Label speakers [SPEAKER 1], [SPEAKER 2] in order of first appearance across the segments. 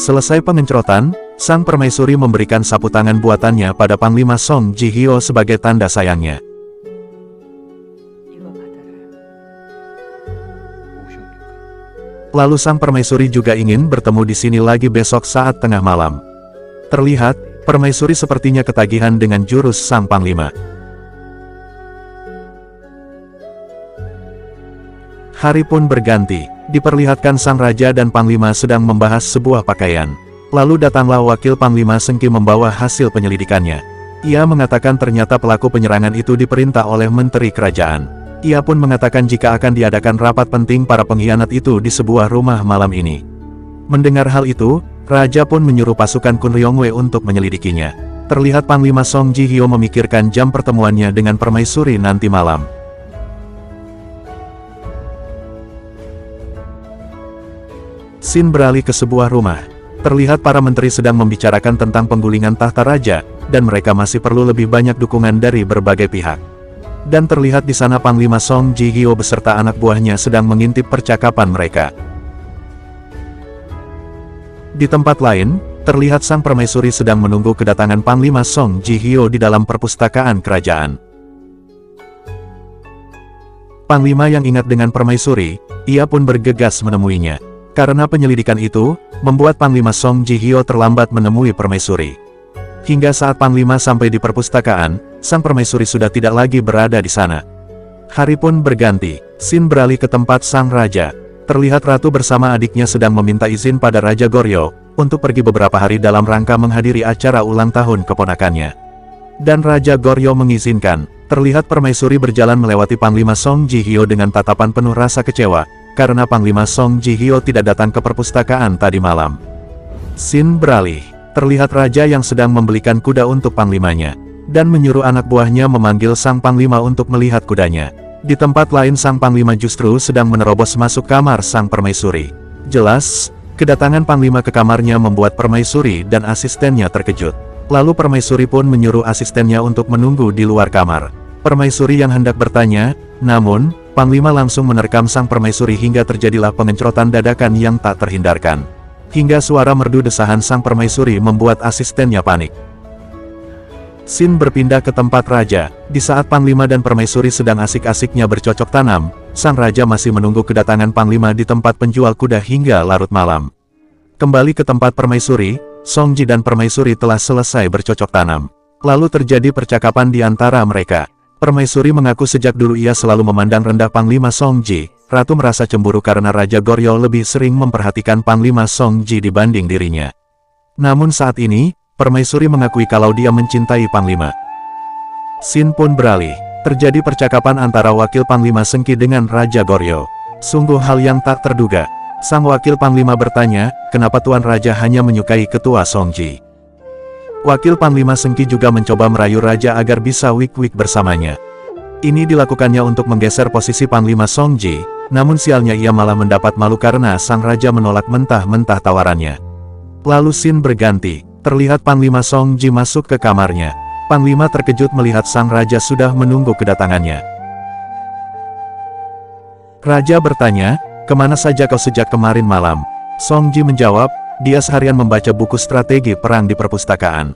[SPEAKER 1] Selesai pengencrotan, sang permaisuri memberikan sapu tangan buatannya pada Panglima Song Ji Hyo sebagai tanda sayangnya. Lalu sang permaisuri juga ingin bertemu di sini lagi besok saat tengah malam. Terlihat, permaisuri sepertinya ketagihan dengan jurus sang Panglima. Hari pun berganti, diperlihatkan sang raja dan Panglima sedang membahas sebuah pakaian. Lalu datanglah wakil Panglima Sengki membawa hasil penyelidikannya. Ia mengatakan ternyata pelaku penyerangan itu diperintah oleh menteri kerajaan. Ia pun mengatakan jika akan diadakan rapat penting para pengkhianat itu di sebuah rumah malam ini. Mendengar hal itu, raja pun menyuruh pasukan Kun Ryongwei untuk menyelidikinya. Terlihat Panglima Song Ji Hyo memikirkan jam pertemuannya dengan permaisuri nanti malam. Scene beralih ke sebuah rumah. Terlihat para menteri sedang membicarakan tentang penggulingan tahta raja, dan mereka masih perlu lebih banyak dukungan dari berbagai pihak. Dan terlihat di sana Panglima Song Ji Hyo beserta anak buahnya sedang mengintip percakapan mereka. Di tempat lain, terlihat sang permaisuri sedang menunggu kedatangan Panglima Song Ji Hyo di dalam perpustakaan kerajaan. Panglima yang ingat dengan permaisuri, ia pun bergegas menemuinya. Karena penyelidikan itu, membuat Panglima Song Ji Hyo terlambat menemui permaisuri. Hingga saat Panglima sampai di perpustakaan, sang permaisuri sudah tidak lagi berada di sana. Hari pun berganti, scene beralih ke tempat sang raja. Terlihat ratu bersama adiknya sedang meminta izin pada Raja Goryo, untuk pergi beberapa hari dalam rangka menghadiri acara ulang tahun keponakannya. Dan Raja Goryo mengizinkan. Terlihat permaisuri berjalan melewati Panglima Song Ji Hyo dengan tatapan penuh rasa kecewa, karena Panglima Song Ji Hyo tidak datang ke perpustakaan tadi malam. Scene beralih, terlihat raja yang sedang membelikan kuda untuk panglimanya, dan menyuruh anak buahnya memanggil sang panglima untuk melihat kudanya. Di tempat lain sang panglima justru sedang menerobos masuk kamar sang permaisuri. Jelas, kedatangan panglima ke kamarnya membuat permaisuri dan asistennya terkejut. Lalu permaisuri pun menyuruh asistennya untuk menunggu di luar kamar. Permaisuri yang hendak bertanya, namun, Panglima langsung menerkam sang permaisuri hingga terjadilah pengencrotan dadakan yang tak terhindarkan. Hingga suara merdu desahan sang permaisuri membuat asistennya panik. Scene berpindah ke tempat raja. Di saat Panglima dan permaisuri sedang asik-asiknya bercocok tanam, sang raja masih menunggu kedatangan Panglima di tempat penjual kuda hingga larut malam. Kembali ke tempat permaisuri, Song Ji dan permaisuri telah selesai bercocok tanam. Lalu terjadi percakapan di antara mereka. Permaisuri mengaku sejak dulu ia selalu memandang rendah Panglima Song Ji. Ratu merasa cemburu karena Raja Goryo lebih sering memperhatikan Panglima Song Ji dibanding dirinya. Namun saat ini, permaisuri mengakui kalau dia mencintai Panglima. Scene pun beralih. Terjadi percakapan antara wakil Panglima Sengki dengan Raja Goryo. Sungguh hal yang tak terduga. Sang wakil Panglima bertanya, kenapa Tuan Raja hanya menyukai ketua Song Ji? Wakil Panglima Sengki juga mencoba merayu Raja agar bisa wik-wik bersamanya. Ini dilakukannya untuk menggeser posisi Panglima Song Ji, namun sialnya ia malah mendapat malu karena sang Raja menolak mentah-mentah tawarannya. Lalu scene berganti, terlihat Panglima Song Ji masuk ke kamarnya. Panglima terkejut melihat sang Raja sudah menunggu kedatangannya. Raja bertanya, kemana saja kau sejak kemarin malam? Song Ji menjawab, dia seharian membaca buku strategi perang di perpustakaan.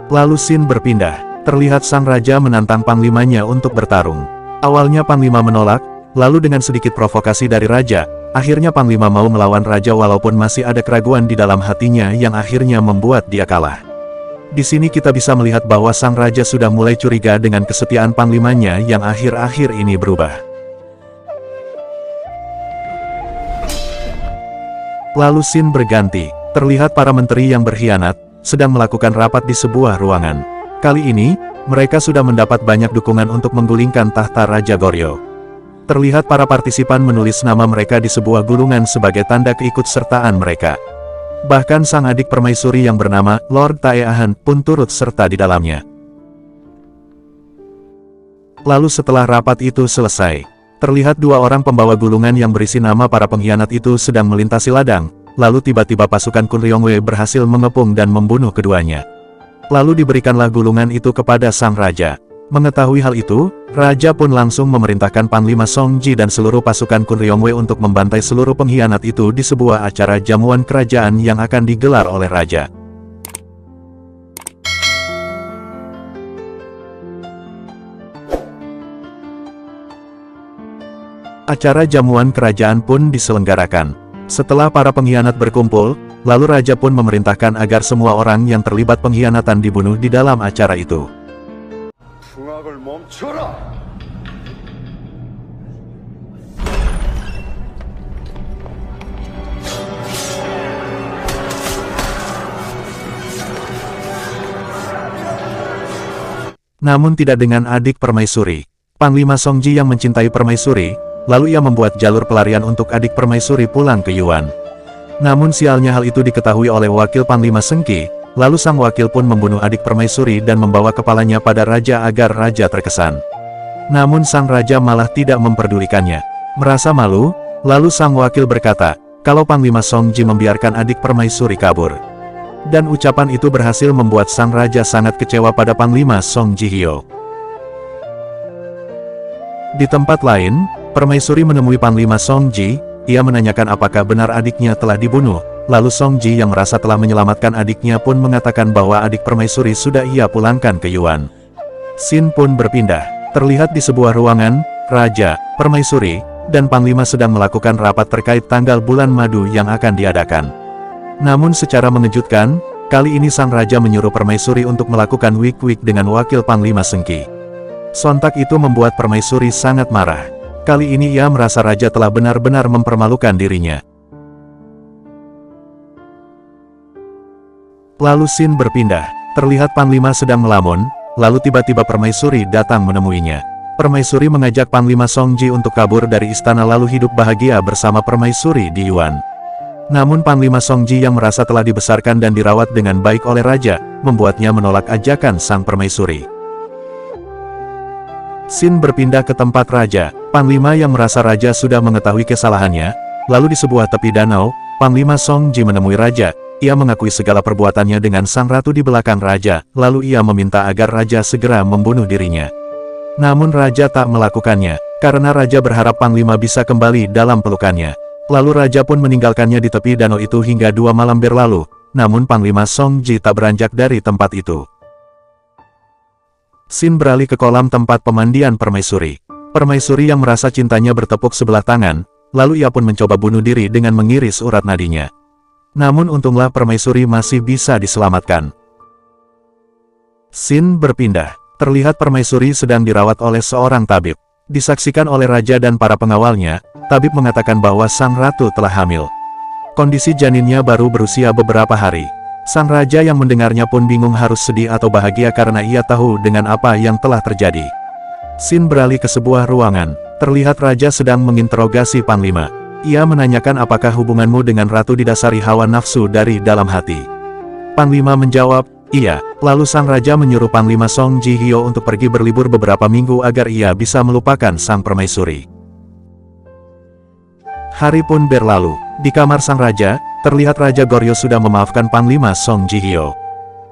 [SPEAKER 1] Lalu scene berpindah, terlihat sang raja menantang panglimanya untuk bertarung. Awalnya Panglima menolak, lalu dengan sedikit provokasi dari raja, akhirnya Panglima mau melawan raja walaupun masih ada keraguan di dalam hatinya yang akhirnya membuat dia kalah. Di sini kita bisa melihat bahwa sang raja sudah mulai curiga dengan kesetiaan panglimanya yang akhir-akhir ini berubah. Lalu scene berganti, terlihat para menteri yang berkhianat, sedang melakukan rapat di sebuah ruangan. Kali ini, mereka sudah mendapat banyak dukungan untuk menggulingkan tahta Raja Goryo. Terlihat para partisipan menulis nama mereka di sebuah gulungan sebagai tanda keikutsertaan mereka. Bahkan sang adik permaisuri yang bernama Lord Taeahan pun turut serta di dalamnya. Lalu setelah rapat itu selesai, terlihat dua orang pembawa gulungan yang berisi nama para pengkhianat itu sedang melintasi ladang, lalu tiba-tiba pasukan Kun Ryongwei berhasil mengepung dan membunuh keduanya. Lalu diberikanlah gulungan itu kepada sang raja. Mengetahui hal itu, Raja pun langsung memerintahkan Panglima Song Ji dan seluruh pasukan Kun Ryongwei untuk membantai seluruh pengkhianat itu di sebuah acara jamuan kerajaan yang akan digelar oleh Raja. Acara jamuan kerajaan pun diselenggarakan. Setelah para pengkhianat berkumpul, lalu Raja pun memerintahkan agar semua orang yang terlibat pengkhianatan dibunuh di dalam acara itu. Namun tidak dengan adik permaisuri. Panglima Song Ji yang mencintai permaisuri, lalu ia membuat jalur pelarian untuk adik permaisuri pulang ke Yuan. Namun sialnya hal itu diketahui oleh wakil Panglima Sengki, lalu sang wakil pun membunuh adik permaisuri dan membawa kepalanya pada Raja agar Raja terkesan. Namun sang Raja malah tidak memperdulikannya. Merasa malu, lalu sang wakil berkata, kalau Panglima Song Ji membiarkan adik permaisuri kabur. Dan ucapan itu berhasil membuat sang Raja sangat kecewa pada Panglima Song Ji Hyo. Di tempat lain, permaisuri menemui Panglima Song Ji, ia menanyakan apakah benar adiknya telah dibunuh, lalu Song Ji yang merasa telah menyelamatkan adiknya pun mengatakan bahwa adik permaisuri sudah ia pulangkan ke Yuan. Scene pun berpindah, terlihat di sebuah ruangan, Raja, permaisuri, dan Panglima sedang melakukan rapat terkait tanggal bulan madu yang akan diadakan. Namun secara mengejutkan, kali ini sang Raja menyuruh permaisuri untuk melakukan wik-wik dengan wakil Panglima Sengki. Sontak itu membuat permaisuri sangat marah. Kali ini ia merasa Raja telah benar-benar mempermalukan dirinya. Lalu scene berpindah, terlihat Panglima sedang melamun, lalu tiba-tiba permaisuri datang menemuinya. Permaisuri mengajak Panglima Song Ji untuk kabur dari istana lalu hidup bahagia bersama permaisuri di Yuan. Namun Panglima Song Ji yang merasa telah dibesarkan dan dirawat dengan baik oleh Raja, membuatnya menolak ajakan sang permaisuri. Scene berpindah ke tempat Raja. Panglima yang merasa Raja sudah mengetahui kesalahannya, lalu di sebuah tepi danau, Panglima Song Ji menemui Raja. Ia mengakui segala perbuatannya dengan sang ratu di belakang Raja, lalu ia meminta agar Raja segera membunuh dirinya. Namun Raja tak melakukannya, karena Raja berharap Panglima bisa kembali dalam pelukannya. Lalu Raja pun meninggalkannya di tepi danau itu hingga 2 malam berlalu, namun Panglima Song Ji tak beranjak dari tempat itu. Scene beralih ke kolam tempat pemandian permaisuri. Permaisuri yang merasa cintanya bertepuk sebelah tangan, lalu ia pun mencoba bunuh diri dengan mengiris urat nadinya. Namun untunglah permaisuri masih bisa diselamatkan. Scene berpindah, terlihat permaisuri sedang dirawat oleh seorang tabib. Disaksikan oleh Raja dan para pengawalnya, tabib mengatakan bahwa sang ratu telah hamil. Kondisi janinnya baru berusia beberapa hari. Sang Raja yang mendengarnya pun bingung harus sedih atau bahagia karena ia tahu dengan apa yang telah terjadi. Scene beralih ke sebuah ruangan, terlihat Raja sedang menginterogasi Panglima. Ia menanyakan apakah hubunganmu dengan ratu didasari hawa nafsu dari dalam hati. Panglima menjawab, iya. Lalu sang Raja menyuruh Panglima Song Ji Hyo untuk pergi berlibur beberapa minggu agar ia bisa melupakan sang permaisuri. Hari pun berlalu. Di kamar sang Raja, terlihat Raja Goryeo sudah memaafkan Panglima Song Ji Hyo.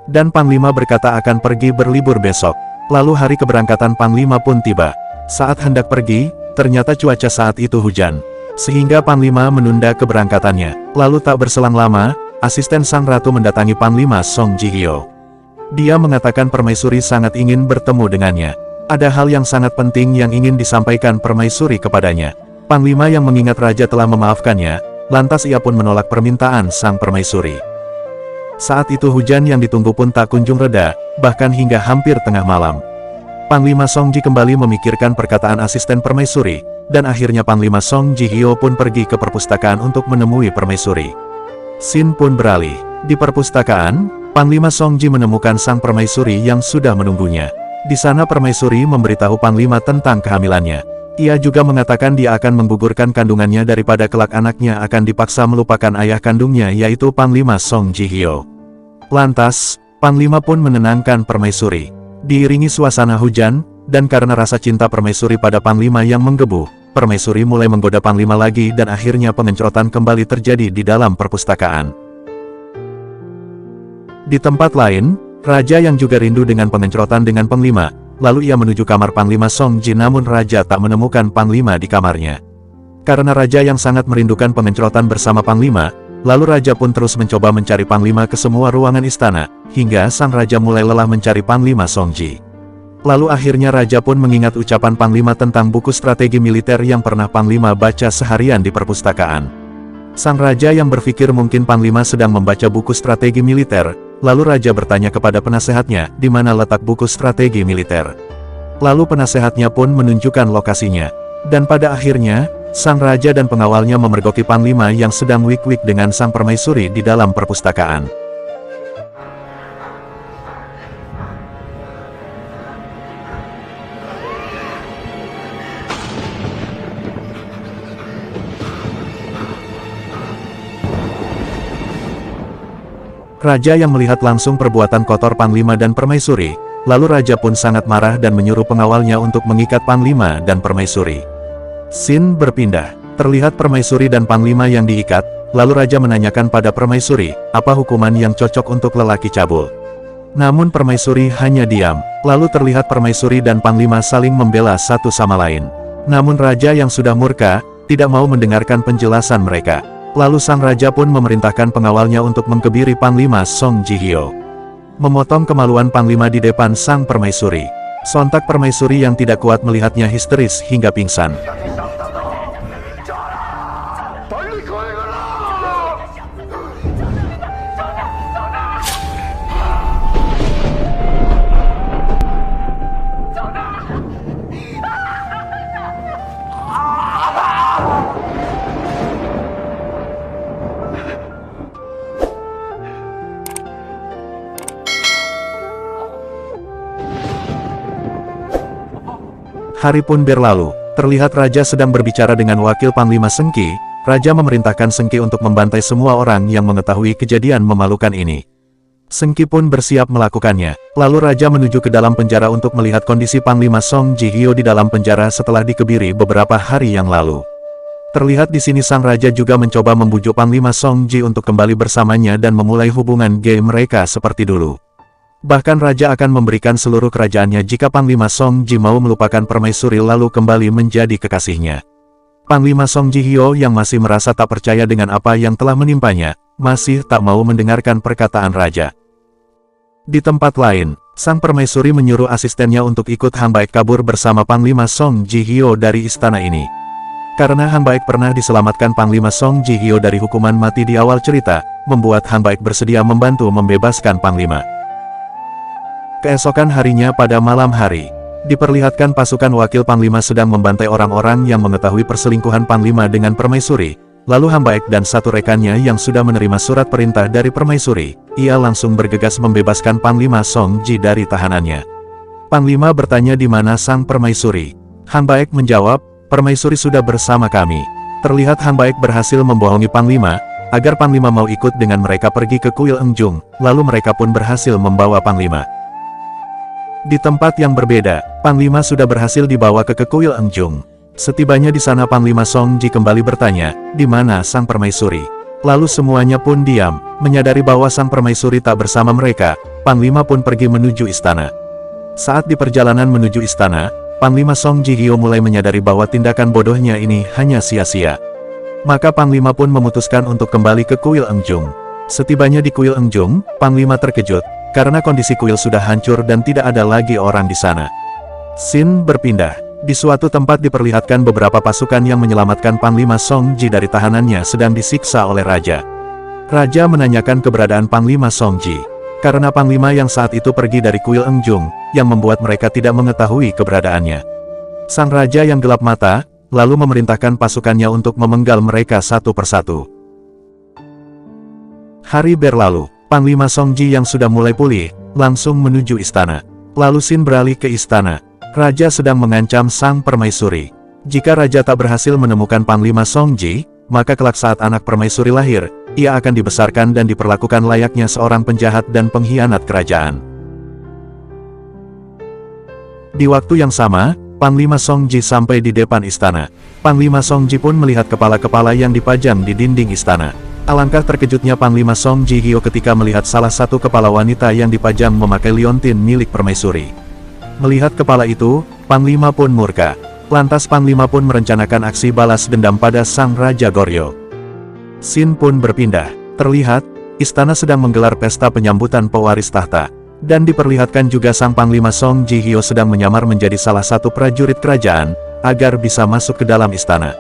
[SPEAKER 1] Dan Panglima berkata akan pergi berlibur besok. Lalu hari keberangkatan Panglima pun tiba. Saat hendak pergi, ternyata cuaca saat itu hujan. Sehingga Panglima menunda keberangkatannya. Lalu tak berselang lama, asisten sang ratu mendatangi Panglima Song Ji Hyo. Dia mengatakan permaisuri sangat ingin bertemu dengannya. Ada hal yang sangat penting yang ingin disampaikan permaisuri kepadanya. Panglima yang mengingat Raja telah memaafkannya, lantas ia pun menolak permintaan sang permaisuri. Saat itu hujan yang ditunggu pun tak kunjung reda, bahkan hingga hampir tengah malam. Panglima Song Ji kembali memikirkan perkataan asisten permaisuri, dan akhirnya Panglima Song Ji Hyo pun pergi ke perpustakaan untuk menemui permaisuri. Scene pun beralih. Di perpustakaan, Panglima Song Ji menemukan sang permaisuri yang sudah menunggunya. Di sana permaisuri memberitahu Panglima tentang kehamilannya. Ia juga mengatakan dia akan menggugurkan kandungannya daripada kelak anaknya akan dipaksa melupakan ayah kandungnya yaitu Panglima Song Ji Hyo. Lantas, Panglima pun menenangkan permaisuri. Diiringi suasana hujan, dan karena rasa cinta permaisuri pada Panglima yang menggebu, permaisuri mulai menggoda Panglima lagi dan akhirnya pengencrotan kembali terjadi di dalam perpustakaan. Di tempat lain, Raja yang juga rindu dengan pengencrotan dengan Panglima, lalu ia menuju kamar Panglima Song Ji, namun Raja tak menemukan Panglima di kamarnya. Karena Raja yang sangat merindukan pengencrotan bersama Panglima, lalu Raja pun terus mencoba mencari Panglima ke semua ruangan istana, hingga sang Raja mulai lelah mencari Panglima Song Ji. Lalu akhirnya Raja pun mengingat ucapan Panglima tentang buku strategi militer yang pernah Panglima baca seharian di perpustakaan. Sang Raja yang berpikir mungkin Panglima sedang membaca buku strategi militer, lalu Raja bertanya kepada penasehatnya, di mana letak buku strategi militer. Lalu penasehatnya pun menunjukkan lokasinya. Dan pada akhirnya, sang Raja dan pengawalnya memergoki Panglima yang sedang wik-wik dengan sang permaisuri di dalam perpustakaan. Raja yang melihat langsung perbuatan kotor Panglima dan permaisuri, lalu Raja pun sangat marah dan menyuruh pengawalnya untuk mengikat Panglima dan permaisuri. Scene berpindah. Terlihat permaisuri dan Panglima yang diikat, lalu Raja menanyakan pada permaisuri, apa hukuman yang cocok untuk lelaki cabul. Namun permaisuri hanya diam, lalu terlihat permaisuri dan Panglima saling membela satu sama lain. Namun Raja yang sudah murka, tidak mau mendengarkan penjelasan mereka. Lalu sang Raja pun memerintahkan pengawalnya untuk mengkebiri Panglima Song Ji Hyo. Memotong kemaluan Panglima di depan sang permaisuri. Sontak permaisuri yang tidak kuat melihatnya histeris hingga pingsan. Hari pun berlalu, terlihat Raja sedang berbicara dengan wakil Panglima Sengki. Raja memerintahkan Sengki untuk membantai semua orang yang mengetahui kejadian memalukan ini. Sengki pun bersiap melakukannya. Lalu Raja menuju ke dalam penjara untuk melihat kondisi Panglima Song Ji Hyo di dalam penjara setelah dikebiri beberapa hari yang lalu. Terlihat di sini sang Raja juga mencoba membujuk Panglima Song Ji untuk kembali bersamanya dan memulai hubungan gay mereka seperti dulu. Bahkan Raja akan memberikan seluruh kerajaannya jika Panglima Song Ji mau melupakan permaisuri lalu kembali menjadi kekasihnya. Panglima Song Ji Hyo yang masih merasa tak percaya dengan apa yang telah menimpanya, masih tak mau mendengarkan perkataan Raja. Di tempat lain, sang permaisuri menyuruh asistennya untuk ikut Han Baek kabur bersama Panglima Song Ji Hyo dari istana ini. Karena Han Baek pernah diselamatkan Panglima Song Ji Hyo dari hukuman mati di awal cerita, membuat Han Baek bersedia membantu membebaskan Panglima. Keesokan harinya pada malam hari, diperlihatkan pasukan wakil Panglima sedang membantai orang-orang yang mengetahui perselingkuhan Panglima dengan permaisuri. Lalu Han Baek dan satu rekannya yang sudah menerima surat perintah dari permaisuri, ia langsung bergegas membebaskan Panglima Song Ji dari tahanannya. Panglima bertanya di mana sang permaisuri. Han Baek menjawab, permaisuri sudah bersama kami. Terlihat Han Baek berhasil membohongi Panglima, agar Panglima mau ikut dengan mereka pergi ke kuil Engjung, lalu mereka pun berhasil membawa Panglima. Di tempat yang berbeda, Panglima sudah berhasil dibawa ke kuil Engjung. Setibanya di sana Panglima Song Ji kembali bertanya, di mana sang permaisuri? Lalu semuanya pun diam, menyadari bahwa sang permaisuri tak bersama mereka. Panglima pun pergi menuju istana. Saat di perjalanan menuju istana, Panglima Song Ji Hyo mulai menyadari bahwa tindakan bodohnya ini hanya sia-sia. Maka Panglima pun memutuskan untuk kembali ke kuil Engjung. Setibanya di kuil Engjung, Panglima terkejut, karena kondisi kuil sudah hancur dan tidak ada lagi orang di sana. Scene berpindah. Di suatu tempat diperlihatkan beberapa pasukan yang menyelamatkan Panglima Song Ji dari tahanannya sedang disiksa oleh Raja. Raja menanyakan keberadaan Panglima Song Ji. Karena Panglima yang saat itu pergi dari kuil Engjung, yang membuat mereka tidak mengetahui keberadaannya. Sang Raja yang gelap mata, lalu memerintahkan pasukannya untuk memenggal mereka satu persatu. Hari berlalu. Panglima Song Ji yang sudah mulai pulih, langsung menuju istana. Lalu Scene beralih ke istana. Raja sedang mengancam sang permaisuri. Jika Raja tak berhasil menemukan Panglima Song Ji, maka kelak saat anak permaisuri lahir, ia akan dibesarkan dan diperlakukan layaknya seorang penjahat dan pengkhianat kerajaan. Di waktu yang sama, Panglima Song Ji sampai di depan istana. Panglima Song Ji pun melihat kepala-kepala yang dipajang di dinding istana. Alangkah terkejutnya Panglima Song Ji Hyo ketika melihat salah satu kepala wanita yang dipajang memakai liontin milik permaisuri. Melihat kepala itu, Panglima pun murka. Lantas Panglima pun merencanakan aksi balas dendam pada Sang Raja Goryo. Scene pun berpindah. Terlihat, istana sedang menggelar pesta penyambutan pewaris tahta. Dan diperlihatkan juga Sang Panglima Song Ji Hyo sedang menyamar menjadi salah satu prajurit kerajaan, agar bisa masuk ke dalam istana.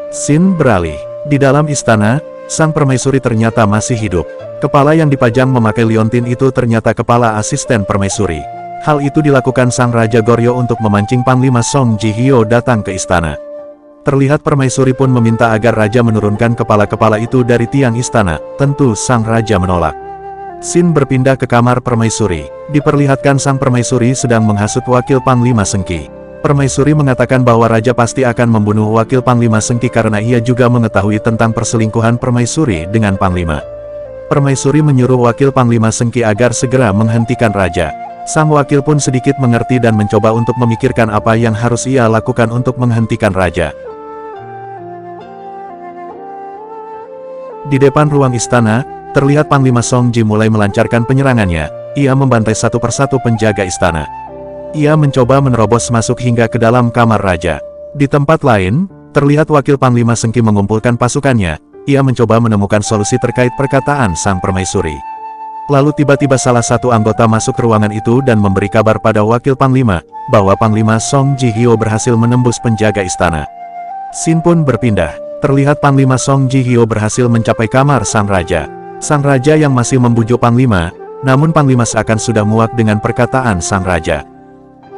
[SPEAKER 1] Scene beralih. Di dalam istana, Sang Permaisuri ternyata masih hidup. Kepala yang dipajang memakai liontin itu ternyata kepala asisten permaisuri. Hal itu dilakukan Sang Raja Goryo untuk memancing Panglima Song Ji Hyo datang ke istana. Terlihat permaisuri pun meminta agar raja menurunkan kepala-kepala itu dari tiang istana. Tentu Sang Raja menolak. Scene berpindah ke kamar permaisuri. Diperlihatkan Sang Permaisuri sedang menghasut wakil Panglima Sengki. Permaisuri mengatakan bahwa raja pasti akan membunuh wakil Panglima Sengki karena ia juga mengetahui tentang perselingkuhan permaisuri dengan Panglima. Permaisuri menyuruh wakil Panglima Sengki agar segera menghentikan raja. Sang wakil pun sedikit mengerti dan mencoba untuk memikirkan apa yang harus ia lakukan untuk menghentikan raja. Di depan ruang istana, terlihat Panglima Song Ji mulai melancarkan penyerangannya. Ia membantai satu persatu penjaga istana. Ia mencoba menerobos masuk hingga ke dalam kamar raja. Di tempat lain, terlihat wakil Panglima Sengki mengumpulkan pasukannya. Ia mencoba menemukan solusi terkait perkataan Sang Permaisuri. Lalu tiba-tiba salah satu anggota masuk ke ruangan itu dan memberi kabar pada wakil Panglima, bahwa Panglima Song Ji Hyo berhasil menembus penjaga istana. Scene pun berpindah. Terlihat Panglima Song Ji Hyo berhasil mencapai kamar Sang Raja. Sang Raja yang masih membujuk Panglima, namun Panglima seakan sudah muak dengan perkataan Sang Raja.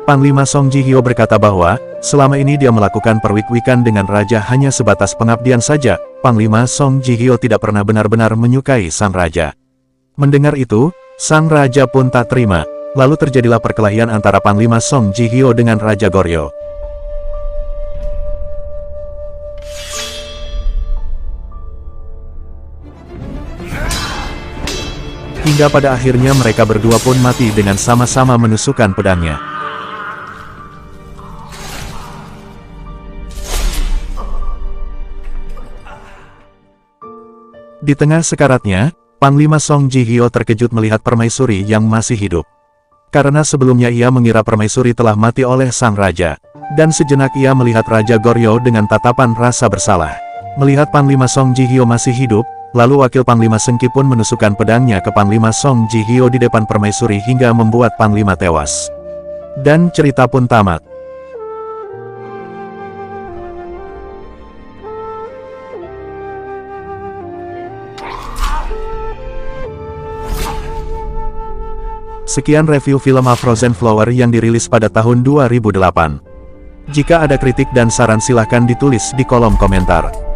[SPEAKER 1] Panglima Song Ji Hyo berkata bahwa, selama ini dia melakukan perwik-wikan dengan raja hanya sebatas pengabdian saja. Panglima Song Ji Hyo tidak pernah benar-benar menyukai Sang Raja. Mendengar itu, Sang Raja pun tak terima. Lalu terjadilah perkelahian antara Panglima Song Ji Hyo dengan Raja Goryo. Hingga pada akhirnya mereka berdua pun mati dengan sama-sama menusukkan pedangnya. Di tengah sekaratnya, Panglima Song Ji Hyo terkejut melihat permaisuri yang masih hidup. Karena sebelumnya ia mengira permaisuri telah mati oleh Sang Raja. Dan sejenak ia melihat Raja Goryo dengan tatapan rasa bersalah. Melihat Panglima Song Ji Hyo masih hidup, lalu wakil Panglima Sengki pun menusukkan pedangnya ke Panglima Song Ji Hyo di depan permaisuri hingga membuat Panglima tewas. Dan cerita pun tamat. Sekian review film A Frozen Flower yang dirilis pada tahun 2008. Jika ada kritik dan saran silahkan ditulis di kolom komentar.